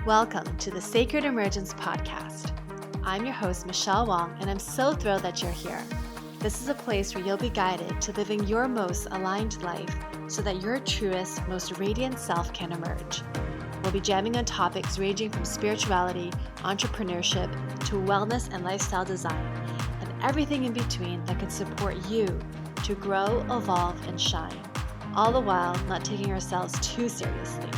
Welcome to the Sacred Emergence Podcast. I'm your host, Michelle Wong, and I'm so thrilled that you're here. This is a place where you'll be guided to living your most aligned life so that your truest, most radiant self can emerge. We'll be jamming on topics ranging from spirituality, entrepreneurship, to wellness and lifestyle design, and everything in between that can support you to grow, evolve, and shine, all the while not taking ourselves too seriously.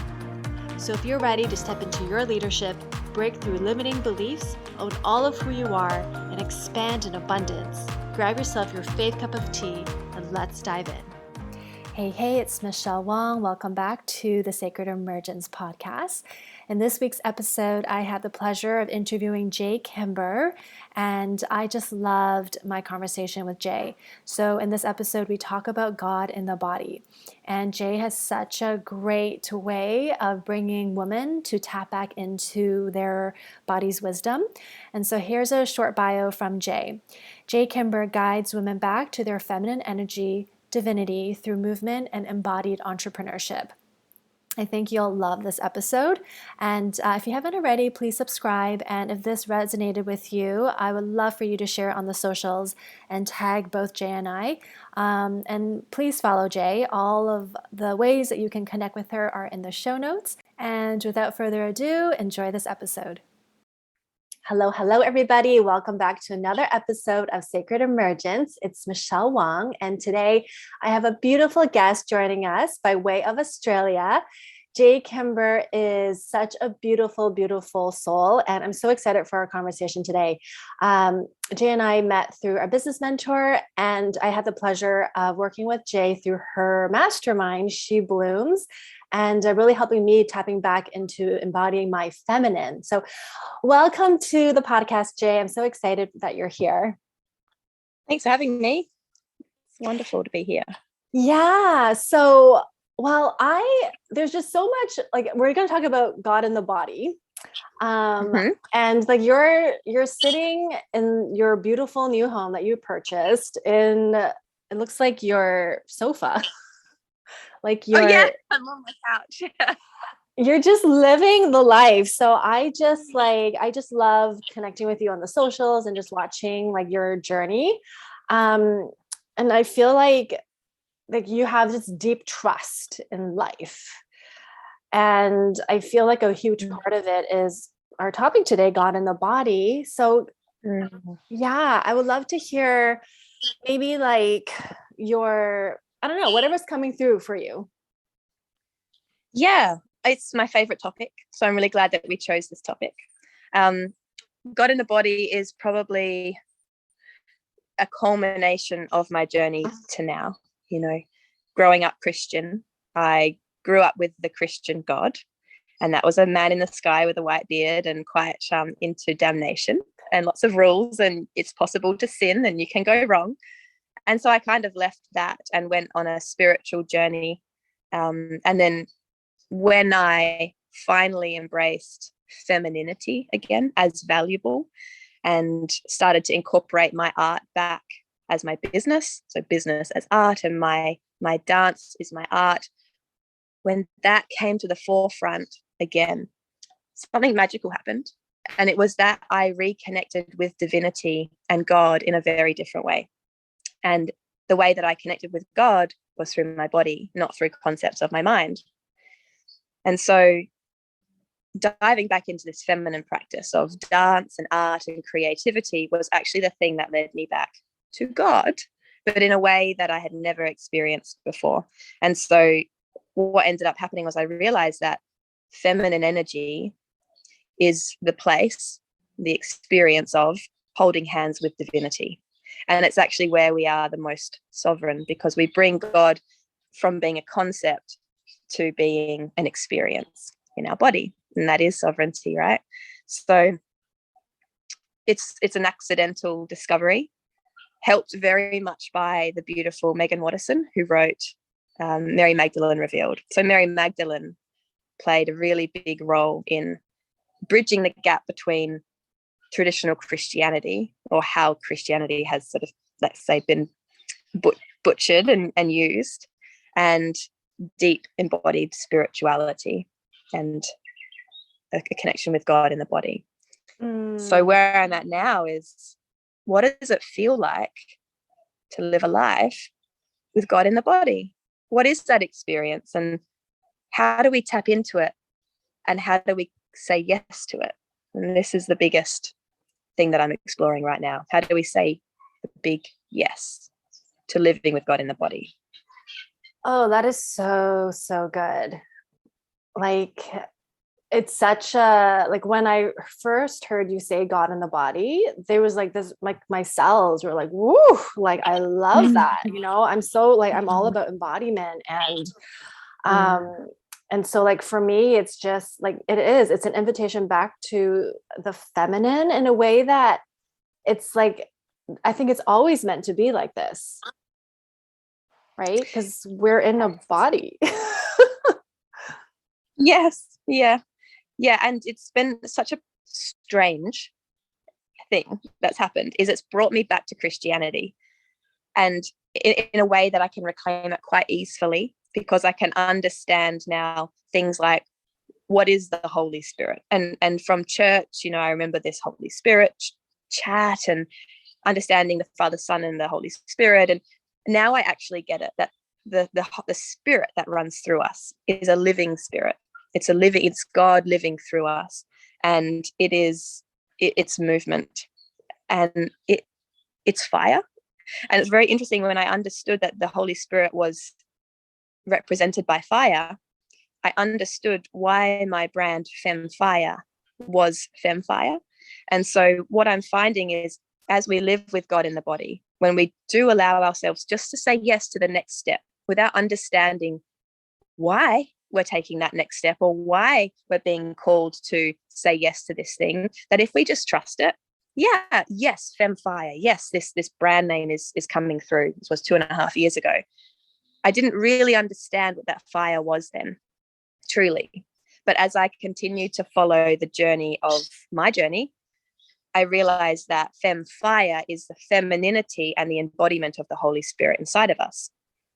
So if you're ready to step into your leadership, break through limiting beliefs, own all of who you are, and expand in abundance, grab yourself your faith cup of tea and let's dive in. Hey, it's Michelle Wong. Welcome back to the Sacred Emergence Podcast. In this week's episode, I had the pleasure of interviewing Kimber, and I just loved my conversation with Jay. So in this episode, we talk about God in the body. And Jay has such a great way of bringing women to tap back into their body's wisdom. And so here's a short bio from Jay. Kimber guides women back to their feminine energy, divinity through movement and embodied entrepreneurship. I think you'll love this episode. And if you haven't already, please subscribe. And if this resonated with you, I would love for you to share it on the socials and tag both Jay and I. And please follow Jay. All of the ways that you can connect with her are in the show notes. And without further ado, enjoy this episode. Hello, everybody. Welcome back to another episode of Sacred Emergence. It's Michelle Wong, and today I have a beautiful guest joining us by way of Australia. Kimber is such a beautiful, beautiful soul, and I'm so excited for our conversation today. Jay and I met through our business mentor, and I had the pleasure of working with Jay through her mastermind, She Blooms, and really helping me tapping back into embodying my feminine. So welcome to the podcast, Jay. I'm so excited that you're here. Thanks for having me. It's wonderful to be here. Yeah. So, there's just so much, we're going to talk about God in the body. And you're sitting in your beautiful new home that you purchased in, it looks like your sofa. I'm on my couch. Yeah. You're just living the life. So I just love connecting with you on the socials and just watching your journey. And I feel like you have this deep trust in life. And I feel like a huge part of it is our topic today, God in the body. So I would love to hear maybe whatever's coming through for you. Yeah, it's my favorite topic. So I'm really glad that we chose this topic. God in the body is probably a culmination of my journey to now. Growing up Christian, I grew up with the Christian God, and that was a man in the sky with a white beard and quite into damnation and lots of rules, and it's possible to sin and you can go wrong. And so I kind of left that and went on a spiritual journey. And then when I finally embraced femininity again as valuable and started to incorporate my art back as my business, so business as art, and my dance is my art, when that came to the forefront again, something magical happened. And it was that I reconnected with divinity and God in a very different way. And the way that I connected with God was through my body, not through concepts of my mind. And so diving back into this feminine practice of dance and art and creativity was actually the thing that led me back to God, but in a way that I had never experienced before. And so what ended up happening was I realized that feminine energy is the place, the experience of holding hands with divinity. And it's actually where we are the most sovereign, because we bring God from being a concept to being an experience in our body. And that is sovereignty, right? So it's an accidental discovery, helped very much by the beautiful Megan Watterson, who wrote Mary Magdalene Revealed. So Mary Magdalene played a really big role in bridging the gap between traditional Christianity, or how Christianity has sort of, let's say, been butchered and used, and deep embodied spirituality. And a connection with God in the body. So where I'm at now is, what does it feel like to live a life with God in the body? What is that experience, and how do we tap into it, and how do we say yes to it? And this is the biggest thing that I'm exploring right now. How do we say the big yes to living with God in the body? Oh, that is so, so good. Like, it's such a, like, when I first heard you say God in the body, there was like this, like my cells were like, woo, like, I love that. I'm so like, I'm all about embodiment. And so like, for me, it's just like, it's an invitation back to the feminine in a way that it's like, I think it's always meant to be like this, right? Because we're in a body. Yes. Yeah, and it's been such a strange thing that's happened, is it's brought me back to Christianity, and in a way that I can reclaim it quite easily, because I can understand now things like, what is the Holy Spirit? And from church, I remember this Holy Spirit chat and understanding the Father, Son, and the Holy Spirit. And now I actually get it, that the spirit that runs through us is a living spirit. It's God living through us, and it's movement, and it's fire. And it's very interesting, when I understood that the Holy Spirit was represented by fire, I understood why my brand Femme Fire was Femme Fire. And so what I'm finding is, as we live with God in the body, when we do allow ourselves just to say yes to the next step without understanding why we're taking that next step, or why we're being called to say yes to this thing, that if we just trust it, yes, Femme Fire, yes, this brand name is coming through. This was 2.5 years ago. I didn't really understand what that fire was then, truly. But as I continued to follow the journey of my journey, I realized that Femme Fire is the femininity and the embodiment of the Holy Spirit inside of us,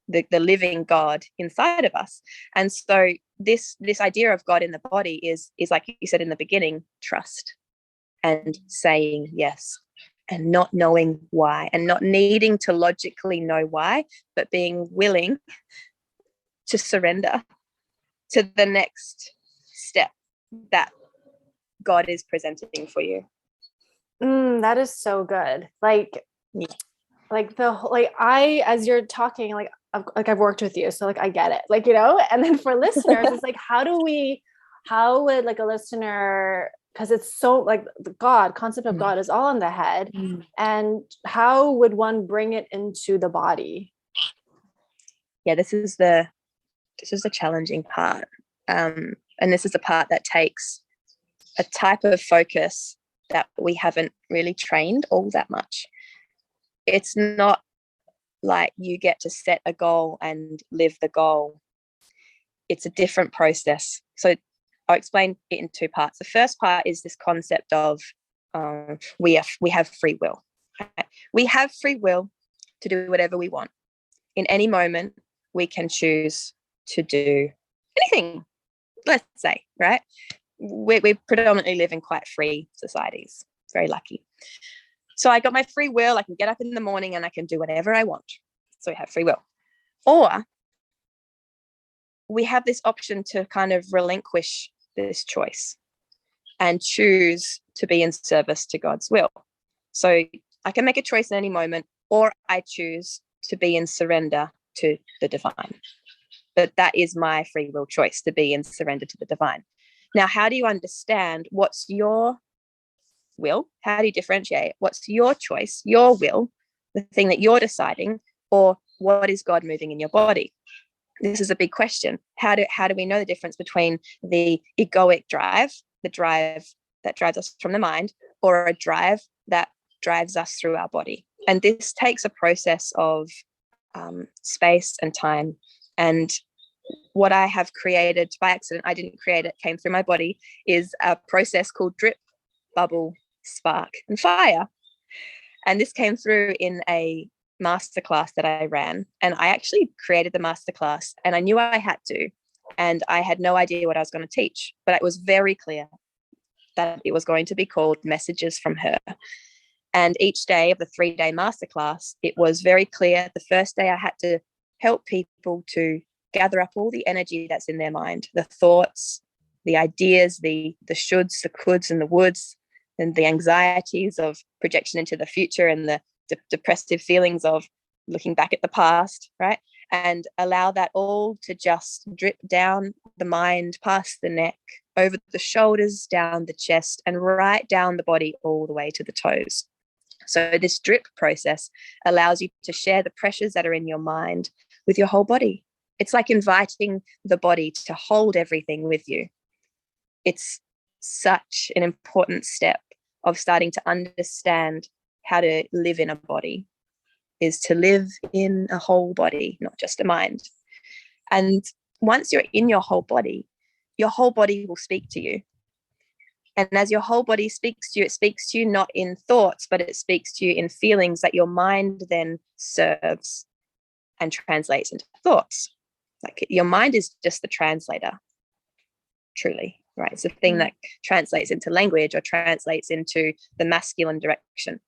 the living God inside of us. And so this idea of God in the body is like you said in the beginning, trust and saying yes, and not knowing why, and not needing to logically know why, but being willing to surrender to the next step that God is presenting for you. That is so good. Like, Yeah. like as you're talking, like I've worked with you, so like I get it, like, and then for listeners, it's like, how would like a listener, because it's so like the concept of God is all in the head, and how would one bring it into the body? Yeah, this is the challenging part, and this is the part that takes a type of focus that we haven't really trained all that much. It's not like you get to set a goal and live the goal. It's a different process. So I'll explain it in two parts. The first part is this concept of we have free will. We have free will to do whatever we want. In any moment, we can choose to do anything, let's say, right? We predominantly live in quite free societies. Very lucky. So I got my free will. I can get up in the morning and I can do whatever I want. So we have free will. Or we have this option to kind of relinquish this choice and choose to be in service to God's will. So I can make a choice in any moment, or I choose to be in surrender to the divine. But that is my free will choice, to be in surrender to the divine. Now, how do you understand what's your will? How do you differentiate what's your choice, your will, the thing that you're deciding, or what is God moving in your body? This is a big question. How do we know the difference between the egoic drive, the drive that drives us from the mind, or a drive that drives us through our body? And this takes a process of space and time. And what I have created by accident, I didn't create it, came through my body, is a process called drip, bubble, spark, and fire. And this came through in a masterclass that I ran. And I actually created the masterclass, and I knew I had to. And I had no idea what I was going to teach, but it was very clear. that it was going to be called Messages from Her. And each day of the 3-day masterclass, it was very clear. The first day I had to help people to gather up all the energy that's in their mind, the thoughts, the ideas, the shoulds, the coulds and the woulds, and the anxieties of projection into the future, and the depressive feelings of looking back at the past, right? And allow that all to just drip down the mind, past the neck, over the shoulders, down the chest, and right down the body all the way to the toes. So this drip process allows you to share the pressures that are in your mind with your whole body. It's like inviting the body to hold everything with you. It's such an important step of starting to understand how to live in a body, is to live in a whole body, not just a mind. And once you're in your whole body will speak to you. And as your whole body speaks to you, it speaks to you not in thoughts, but it speaks to you in feelings that your mind then serves and translates into thoughts. Like your mind is just the translator, truly, right? It's the thing that translates into language or translates into the masculine direction.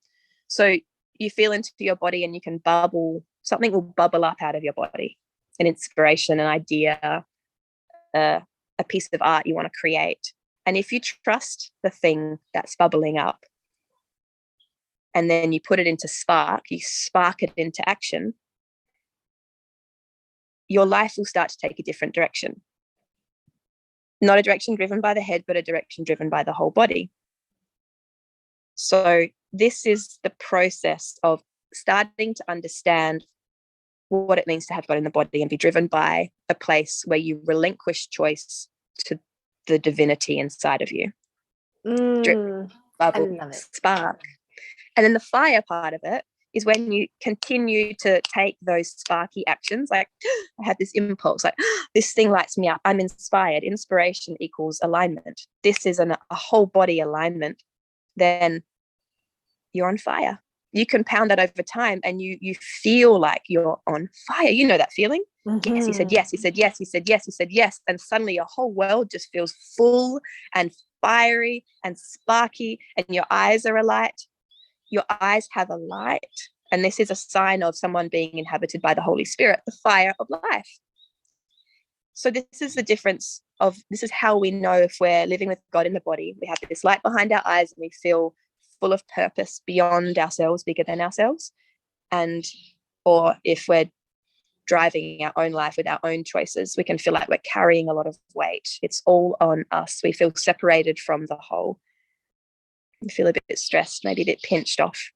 So you feel into your body and you can something will bubble up out of your body, an inspiration, an idea, a piece of art you want to create. And if you trust the thing that's bubbling up and then you put it into spark, you spark it into action, your life will start to take a different direction. Not a direction driven by the head, but a direction driven by the whole body. So this is the process of starting to understand what it means to have God in the body and be driven by a place where you relinquish choice to the divinity inside of you. Drip, bubble, spark. And then the fire part of it is when you continue to take those sparky actions. Like, I have this impulse, like, this thing lights me up. I'm inspired. Inspiration equals alignment. This is a whole body alignment. Then you're on fire. You compound that over time and you feel like you're on fire. You know that feeling? Mm-hmm. Yes, he said yes, he said yes, he said yes, he said yes. And suddenly your whole world just feels full and fiery and sparky, and your eyes are alight. Your eyes have a light. And this is a sign of someone being inhabited by the Holy Spirit, the fire of life. So this is the difference this is how we know if we're living with God in the body. We have this light behind our eyes and we feel full of purpose beyond ourselves, bigger than ourselves. Or if we're driving our own life with our own choices, we can feel like we're carrying a lot of weight. It's all on us. We feel separated from the whole. We feel a bit stressed, maybe a bit pinched off.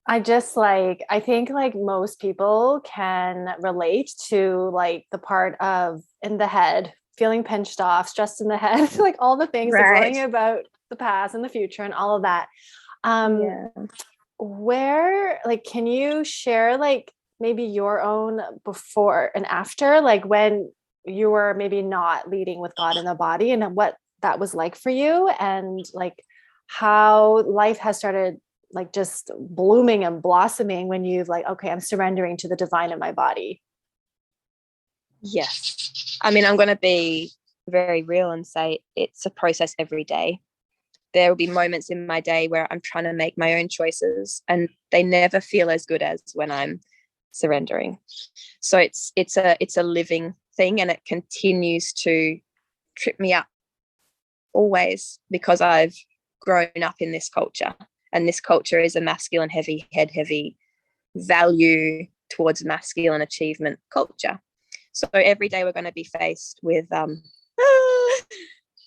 I think like most people can relate to like the part of in the head, feeling pinched off, stressed in the head, like all the things, right, worrying about the past and the future and all of that. Where, like, can you share like maybe your own before and after, like when you were maybe not leading with God in the body, and what that was like for you, and like how life has started like just blooming and blossoming when you've like, okay, I'm surrendering to the divine in my body? Yes. I mean, I'm going to be very real and say it's a process every day. There will be moments in my day where I'm trying to make my own choices and they never feel as good as when I'm surrendering. So it's a living thing, and it continues to trip me up always, because I've grown up in this culture, and this culture is a masculine heavy, head heavy, value towards masculine achievement culture. So every day we're going to be faced with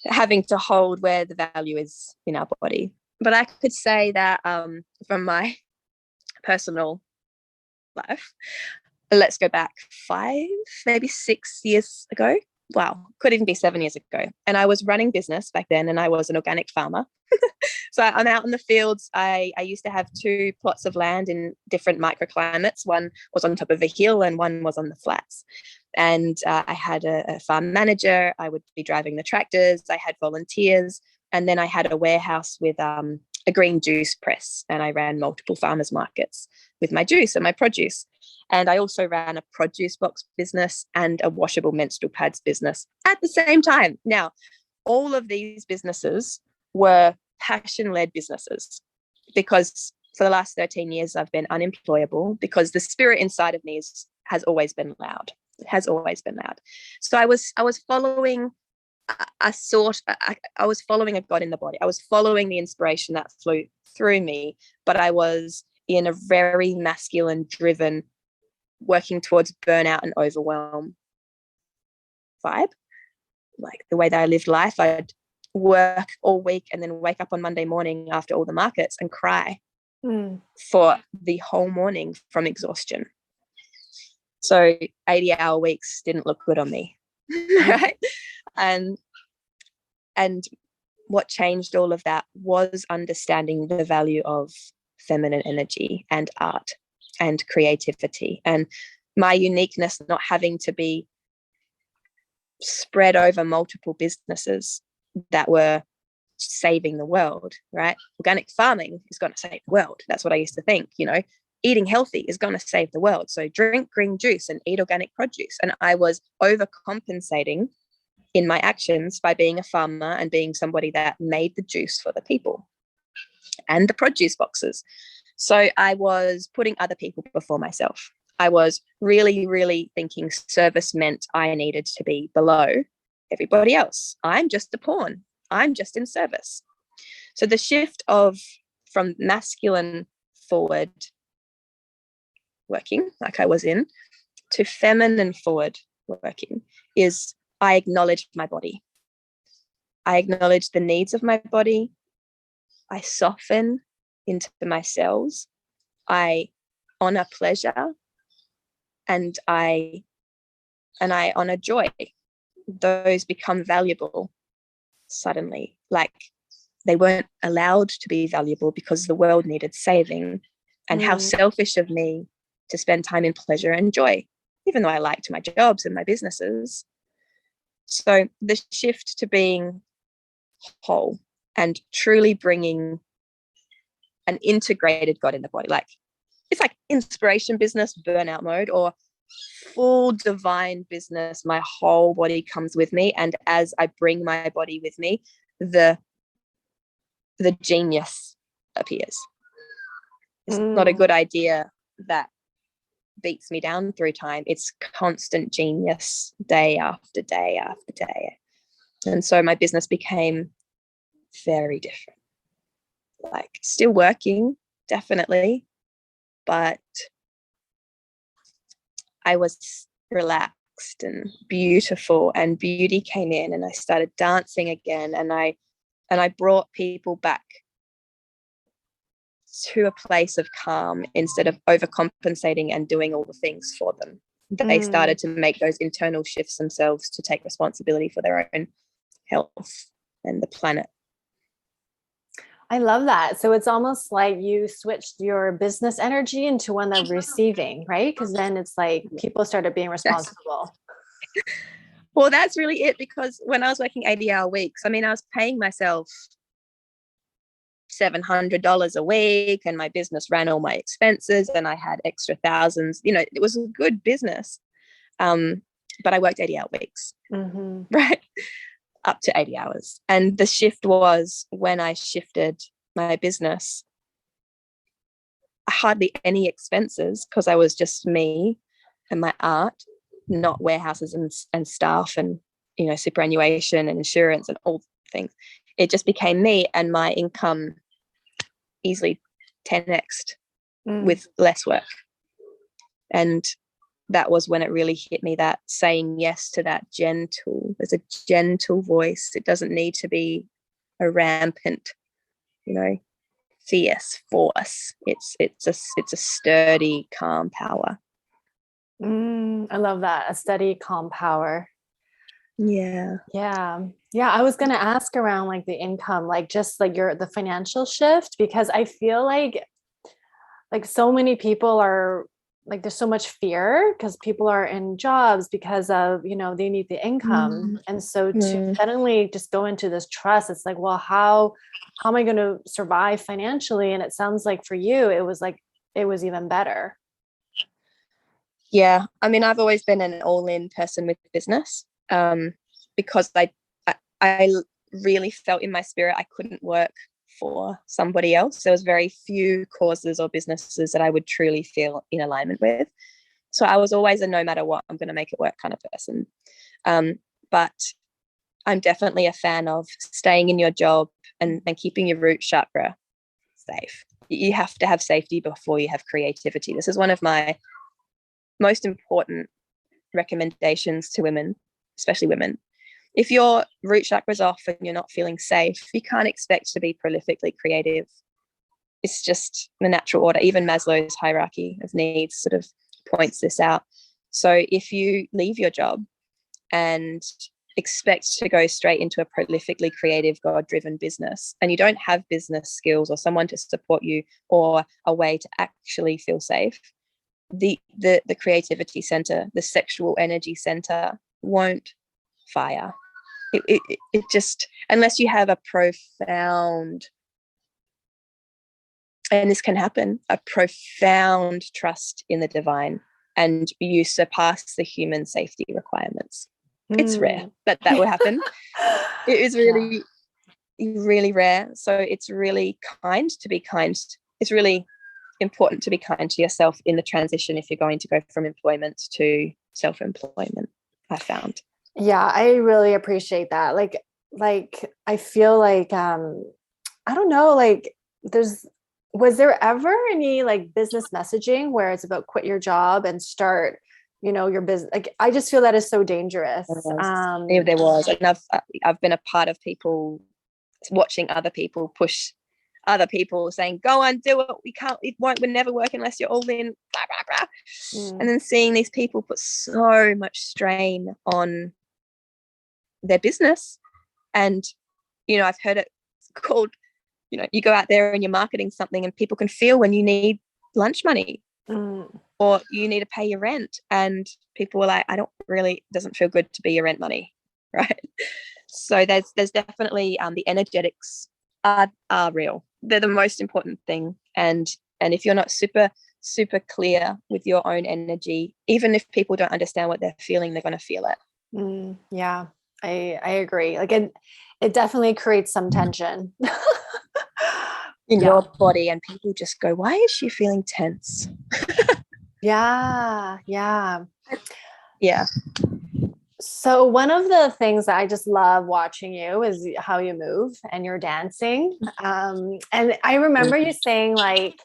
having to hold where the value is in our body. But I could say that from my personal life, let's go back 5, maybe 6 years ago. Wow, could even be 7 years ago. And I was running business back then, and I was an organic farmer. So I'm out in the fields. I used to have 2 plots of land in different microclimates. One was on top of a hill and one was on the flats. And I had a farm manager. I would be driving the tractors. I had volunteers. And then I had a warehouse with a green juice press, and I ran multiple farmers markets with my juice and my produce. And I also ran a produce box business and a washable menstrual pads business at the same time. Now, all of these businesses were passion-led businesses, because for the last 13 years, I've been unemployable because the spirit inside of me has always been loud. It has always been loud. So I was following I was following a God in the body. I was following the inspiration that flew through me, but I was in a very masculine driven, working towards burnout and overwhelm vibe. Like the way that I lived life, I'd work all week and then wake up on Monday morning after all the markets and cry for the whole morning from exhaustion. So 80-hour weeks didn't look good on me. Right? And what changed all of that was understanding the value of feminine energy and art and creativity, and my uniqueness not having to be spread over multiple businesses that were saving the world, right? Organic farming is going to save the world. That's what I used to think, eating healthy is going to save the world. So drink green juice and eat organic produce. And I was overcompensating in my actions by being a farmer and being somebody that made the juice for the people and the produce boxes. So I was putting other people before myself. I was really, really thinking service meant I needed to be below everybody else. I'm just a pawn. I'm just in service. So the shift from masculine forward working, like I was in, to feminine forward working is I acknowledge my body. I acknowledge the needs of my body. I soften into my cells. I honor pleasure, and I honor joy. Those become valuable suddenly. Like they weren't allowed to be valuable because the world needed saving. And how selfish of me to spend time in pleasure and joy, even though I liked my jobs and my businesses. So the shift to being whole and truly bringing an integrated God in the body, like it's like inspiration business, burnout mode, or full divine business. My whole body comes with me, and as I bring my body with me, the genius appears. It's not a good idea that beats me down through time. It's constant genius day after day after day. And so my business became very different. Like still working, definitely, but I was relaxed and beautiful, and beauty came in, and I started dancing again, and I brought people back to a place of calm instead of overcompensating and doing all the things for them. They started to make those internal shifts themselves to take responsibility for their own health and the planet. I love that. So it's almost like you switched your business energy into one of receiving, right? Because then it's like people started being responsible. Well, that's really it, because when I was working 80-hour weeks, I mean, I was paying myself $700 a week, and my business ran all my expenses, and I had extra thousands. It was a good business, but I worked 80-hour weeks, right? Up to 80 hours. And the shift was when I shifted my business, hardly any expenses, because I was just me and my art, not warehouses and staff and superannuation and insurance and all things. It just became me, and my income easily 10x'd with less work. And that was when it really hit me, that saying yes to that there's a gentle voice. It doesn't need to be a rampant, fierce force. It's a sturdy, calm power. I love that. A steady, calm power. Yeah. I was going to ask around like the income, like just like the financial shift, because I feel like so many people are like there's so much fear because people are in jobs because of, you know, they need the income. And so to suddenly just go into this trust, it's like, well, how am I going to survive financially? And it sounds like for you, it was even better. Yeah. I mean, I've always been an all-in person with business, because I really felt in my spirit I couldn't work for somebody else. There was very few causes or businesses that I would truly feel in alignment with. So I was always a no matter what, I'm going to make it work kind of person. But I'm definitely a fan of staying in your job and keeping your root chakra safe. You have to have safety before you have creativity. This is one of my most important recommendations to women, especially women. If your root chakra is off and you're not feeling safe, you can't expect to be prolifically creative. It's just the natural order. Even Maslow's hierarchy of needs sort of points this out. So if you leave your job and expect to go straight into a prolifically creative, God-driven business, and you don't have business skills or someone to support you or a way to actually feel safe, the creativity center, the sexual energy center won't fire. It just, unless you have a profound, and this can happen, a profound trust in the divine, and you surpass the human safety requirements. It's rare that will happen. It is really, really rare. So it's really kind to be kind. It's really important to be kind to yourself in the transition if you're going to go from employment to self-employment, I found. Yeah, I really appreciate that. Like I feel like I don't know, like was there ever any like business messaging where it's about quit your job and start, you know, your business? Like I just feel that is so dangerous. There was, and I've been a part of people watching other people push other people, saying, go on, do it, we'll never work unless you're all in, blah, blah, blah. And then seeing these people put so much strain on their business. And, you know, I've heard it called, you know, you go out there and you're marketing something and people can feel when you need lunch money or you need to pay your rent, and people were like, doesn't feel good to be your rent money, right? So there's definitely the energetics are real. They're the most important thing. And if you're not super clear with your own energy, even if people don't understand what they're feeling, they're going to feel it. Yeah, I agree. Like it definitely creates some tension in your body, and people just go, why is she feeling tense? Yeah. Yeah. So one of the things that I just love watching you is how you move and you're dancing. And I remember you saying like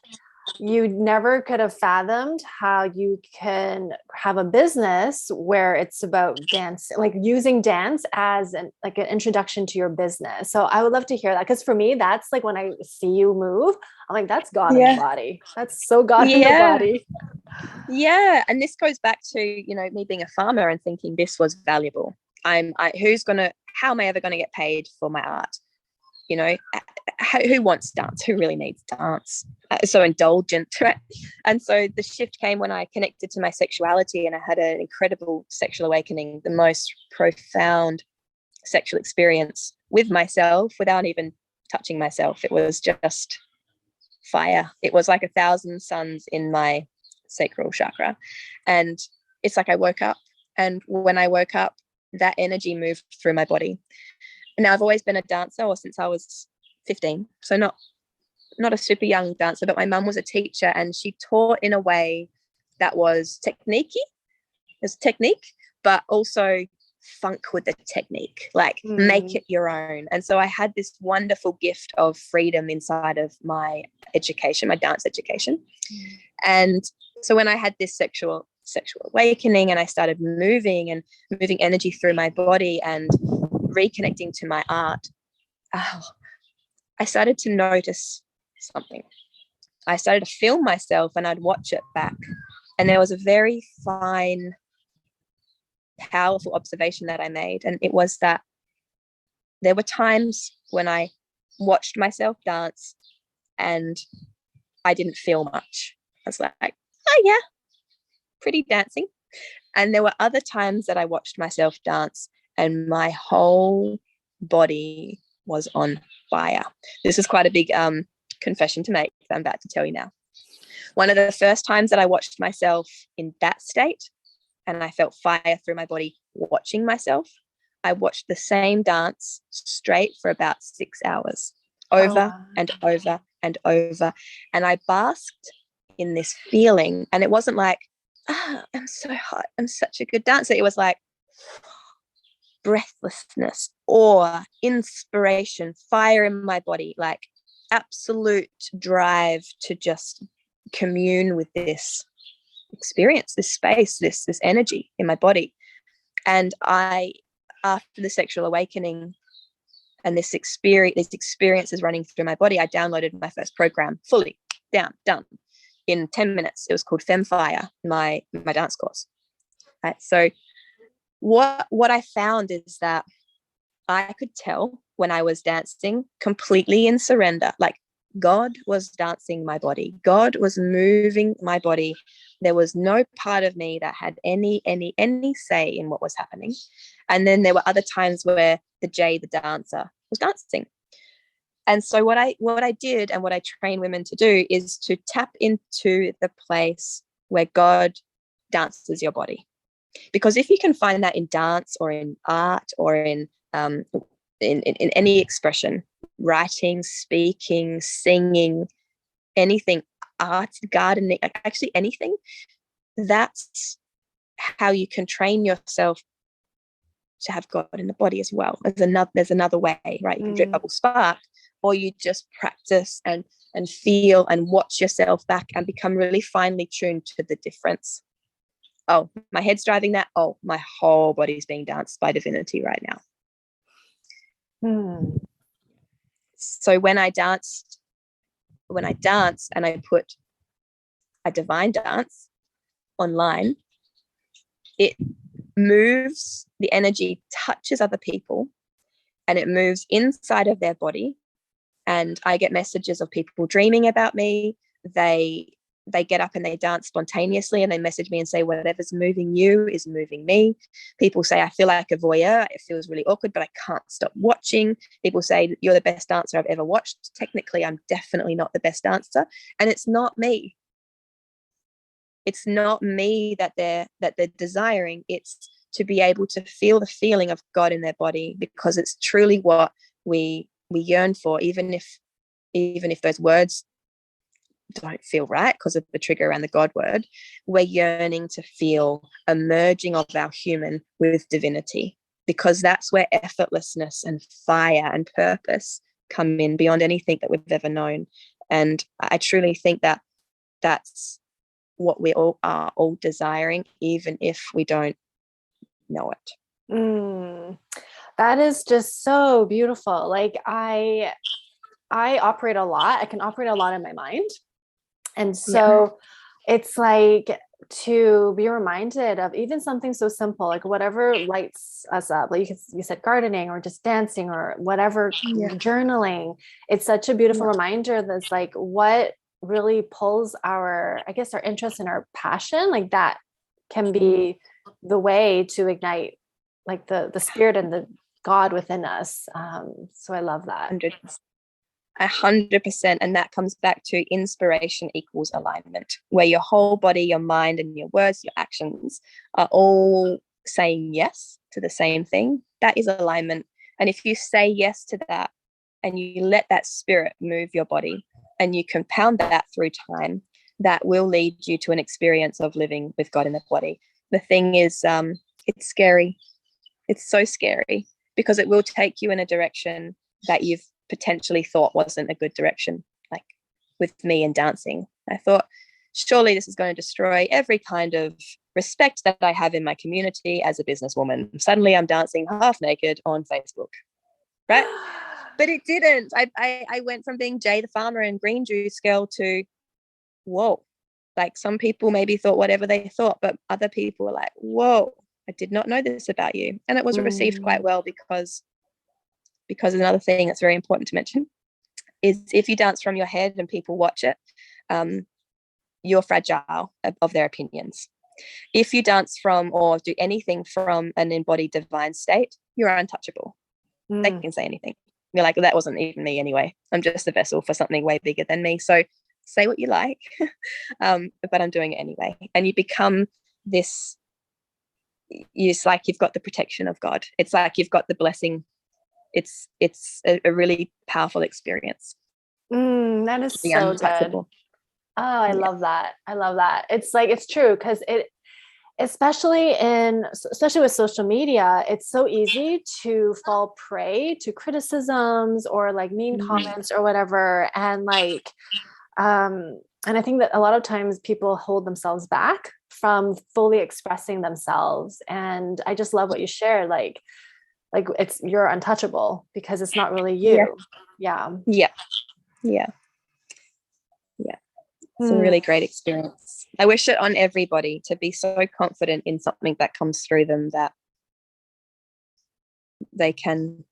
you never could have fathomed how you can have a business where it's about dance, like using dance as an introduction to your business. So I would love to hear that, because for me, that's like when I see you move, I'm like, that's God in the body. That's so God in the body. Yeah. And this goes back to, you know, me being a farmer and thinking this was valuable. How am I ever going to get paid for my art? You know, who wants dance? Who really needs dance? So indulgent, right? And so the shift came when I connected to my sexuality, and I had an incredible sexual awakening, the most profound sexual experience with myself without even touching myself. It was just fire. It was like 1,000 suns in my sacral chakra. And it's like I woke up, and when I woke up, that energy moved through my body. Now, I've always been a dancer, or since I was 15, so not a super young dancer, but my mum was a teacher, and she taught in a way that was technique-y. There's technique, but also funk with the technique, like make it your own. And so I had this wonderful gift of freedom inside of my education, my dance education. And so when I had this sexual awakening, and I started moving energy through my body and reconnecting to my art, I started to notice something. I started to film myself, and I'd watch it back. And there was a very fine, powerful observation that I made. And it was that there were times when I watched myself dance and I didn't feel much. I was like, oh yeah, pretty dancing. And there were other times that I watched myself dance and my whole body was on fire. This is quite a big confession to make that I'm about to tell you now. One of the first times that I watched myself in that state and I felt fire through my body watching myself, I watched the same dance straight for about 6 hours, over and over and over. And I basked in this feeling. And it wasn't like, I'm so hot, I'm such a good dancer. It was like breathlessness, awe, inspiration, fire in my body, like absolute drive to just commune with this experience, this space, this energy in my body. And I, after the sexual awakening and these experiences running through my body, I downloaded my first program fully, done in 10 minutes. It was called Femfire, my dance course. Right? So what I found is that I could tell when I was dancing completely in surrender, like God was dancing my body. God was moving my body. There was no part of me that had any say in what was happening. And then there were other times where the Jay, the dancer, was dancing. And so what I did and what I train women to do is to tap into the place where God dances your body. Because if you can find that in dance or in art or in any expression, writing, speaking, singing, anything, art, gardening, actually anything, that's how you can train yourself to have God in the body as well. There's another way, right? You can drip, bubble, spark, or you just practice and feel and watch yourself back and become really finely tuned to the difference. Oh, my head's driving that. Oh, my whole body's being danced by divinity right now. So when I dance and I put a divine dance online, it moves, the energy touches other people and it moves inside of their body. And I get messages of people dreaming about me. They get up and they dance spontaneously and they message me and say, whatever's moving you is moving me. People say, I feel like a voyeur. It feels really awkward, but I can't stop watching. People say, you're the best dancer I've ever watched. Technically, I'm definitely not the best dancer. And it's not me. It's not me that they're desiring. It's to be able to feel the feeling of God in their body, because it's truly what we yearn for, even if those words don't feel right because of the trigger around the God word. We're yearning to feel a merging of our human with divinity, because that's where effortlessness and fire and purpose come in beyond anything that we've ever known. And I truly think that that's what we all are all desiring, even if we don't know it. That is just so beautiful. Like I operate a lot. I can operate a lot in my mind. And so it's like to be reminded of even something so simple, like whatever lights us up, like you said gardening or just dancing or whatever, journaling. It's such a beautiful reminder that's like what really pulls our interest and our passion, like that can be the way to ignite like the spirit and the God within us. So I love that. 100%. And that comes back to inspiration equals alignment, where your whole body, your mind, and your words, your actions are all saying yes to the same thing. That is alignment. And if you say yes to that and you let that spirit move your body and you compound that through time, that will lead you to an experience of living with God in the body. The thing is, it's scary. It's so scary because it will take you in a direction that you've potentially thought wasn't a good direction. Like with me and dancing, I thought surely this is going to destroy every kind of respect that I have in my community as a businesswoman. Suddenly I'm dancing half naked on Facebook, right? But it didn't. I went from being Jay the farmer and green juice girl to whoa, like some people maybe thought whatever they thought, but other people were like, whoa, I did not know this about you. And it was received quite well, because another thing that's very important to mention is if you dance from your head and people watch it, you're fragile of their opinions. If you dance from or do anything from an embodied divine state, you're untouchable. They can say anything. You're like, that wasn't even me anyway. I'm just a vessel for something way bigger than me. So say what you like, but I'm doing it anyway. And you become this, it's like you've got the protection of God. It's like you've got the blessing. It's a really powerful experience. That is so good. Oh, I love that. I love that. It's like, it's true, because especially with social media, it's so easy to fall prey to criticisms or like mean comments or whatever. And like, and I think that a lot of times people hold themselves back from fully expressing themselves. And I just love what you shared. Like you're untouchable because it's not really you. Yeah. It's a really great experience. I wish it on everybody to be so confident in something that comes through them that they can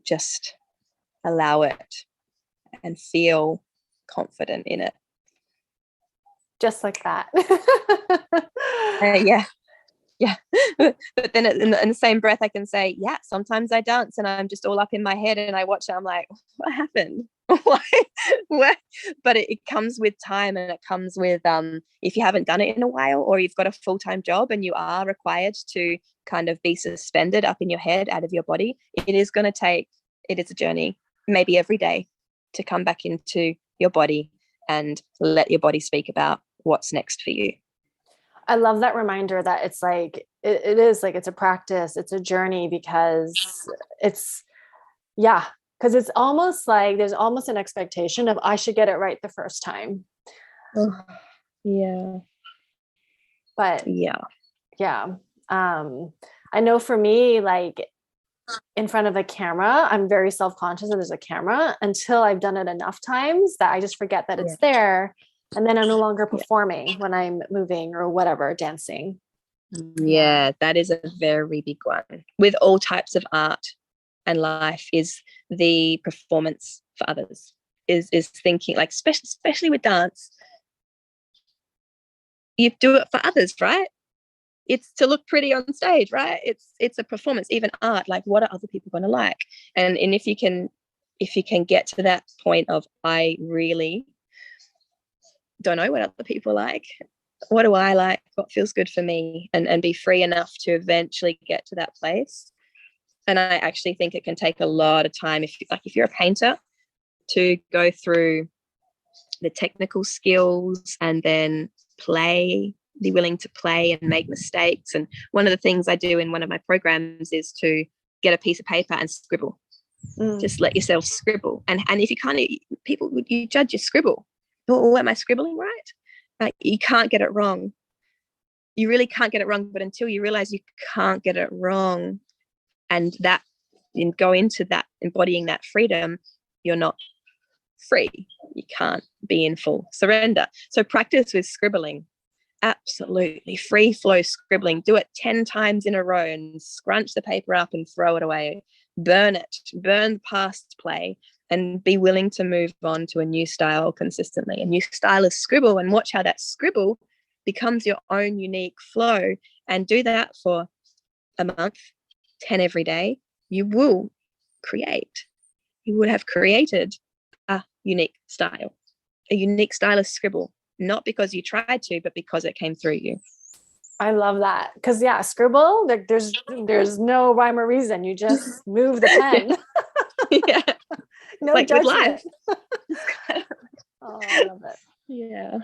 just allow it and feel confident in it. Just like that. Yeah. But then in the same breath, I can say, yeah, sometimes I dance and I'm just all up in my head and I watch it. I'm like, what happened? What? But it comes with time, and it comes with if you haven't done it in a while, or you've got a full-time job and you are required to kind of be suspended up in your head, out of your body, it is a journey, maybe every day, to come back into your body and let your body speak about what's next for you. I love that reminder that it's like, it is like, it's a practice, it's a journey, because it's almost like there's almost an expectation of I should get it right the first time. Yeah. But I know for me, like in front of a camera, I'm very self-conscious that there's a camera until I've done it enough times that I just forget that it's there. And then I'm no longer performing when I'm moving or whatever, dancing. Yeah, that is a very big one. With all types of art and life, is the performance for others, is thinking, like, especially with dance, you do it for others, right? It's to look pretty on stage, right? It's a performance. Even art, like, what are other people going to like? And if you can get to that point of, I really don't know what other people like, what do I like, what feels good for me, and be free enough to eventually get to that place. And I actually think it can take a lot of time, if you're a painter, to go through the technical skills and then be willing to play and make mistakes. And one of the things I do in one of my programs is to get a piece of paper and scribble. Just let yourself scribble. And if you can't, people, you judge your scribble. Oh, am I scribbling right? You can't get it wrong. You really can't get it wrong. But until you realize you can't get it wrong, and go into that, embodying that freedom, you're not free. You can't be in full surrender. So practice with scribbling. Absolutely. Free flow scribbling. Do it 10 times in a row and scrunch the paper up and throw it away. Burn it. Burn past play. And be willing to move on to a new style consistently, a new style of scribble, and watch how that scribble becomes your own unique flow. And do that for a month, 10 every day. You will have created a unique style of scribble, not because you tried to, but because it came through you. I love that. Because scribble, there's no rhyme or reason. You just move the pen. Yeah. No like judgment. With life. Oh, I love it. Yeah.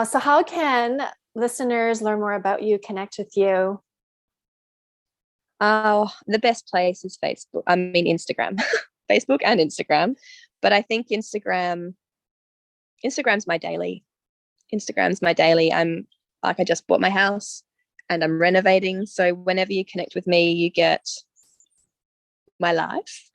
So how can listeners learn more about you, connect with you? The best place is Instagram. Facebook and Instagram. But I think Instagram's my daily. I just bought my house and I'm renovating. So whenever you connect with me, you get my life.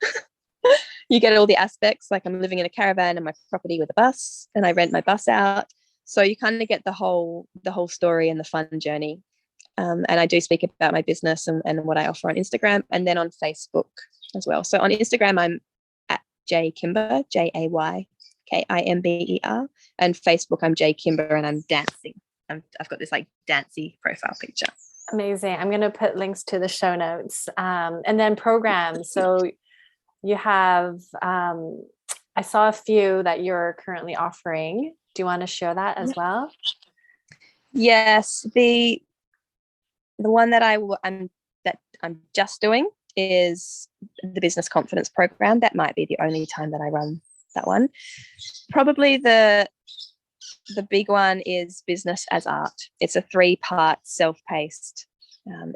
You get all the aspects, like I'm living in a caravan and my property with a bus, and I rent my bus out. So you kind of get the whole story and the fun journey. And I do speak about my business and what I offer on Instagram, and then on Facebook as well. So on Instagram, I'm at Kimber, JayKimber, and Facebook, I'm Kimber, and I'm dancing. I've got this like dancey profile picture. Amazing. I'm going to put links to the show notes. And then programs. So you have, I saw a few that you're currently offering. Do you want to share that as well? Yes. The one that I'm just doing is the business confidence program. That might be the only time that I run that one. Probably the big one is business as art. It's a 3-part self-paced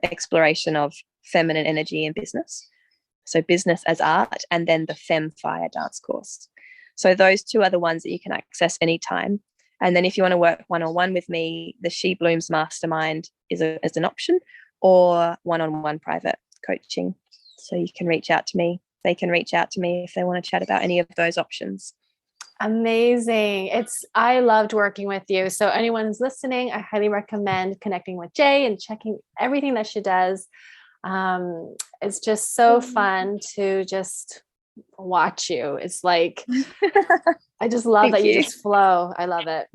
exploration of feminine energy in business. So business as art, and then the Femme Fire dance course. So those 2 are the ones that you can access anytime. And then if you want to work one-on-one with me, the She Blooms Mastermind is an option, or one-on-one private coaching. So you can reach out to me. They can reach out to me if they want to chat about any of those options. Amazing. I loved working with you. So anyone who's listening, I highly recommend connecting with Jay and checking everything that she does. It's just so fun to just watch you. It's like, I just love that you just flow. I love it.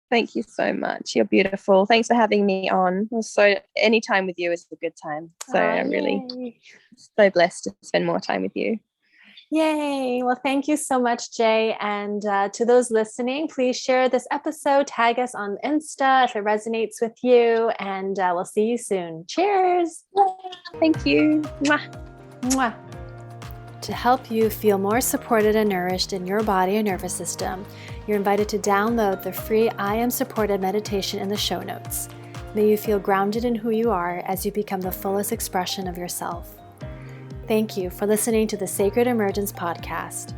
Thank you so much. You're beautiful. Thanks for having me on. So any time with you is a good time. So I'm really so blessed to spend more time with you. Yay. Well, thank you so much, Jay. And to those listening, please share this episode, tag us on Insta if it resonates with you, and we'll see you soon. Cheers. Thank you. Mwah. Mwah. To help you feel more supported and nourished in your body and nervous system, you're invited to download the free I Am Supported meditation in the show notes. May you feel grounded in who you are as you become the fullest expression of yourself. Thank you for listening to the Sacred Emergence podcast.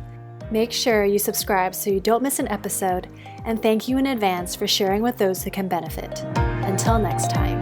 Make sure you subscribe so you don't miss an episode, and thank you in advance for sharing with those who can benefit. Until next time.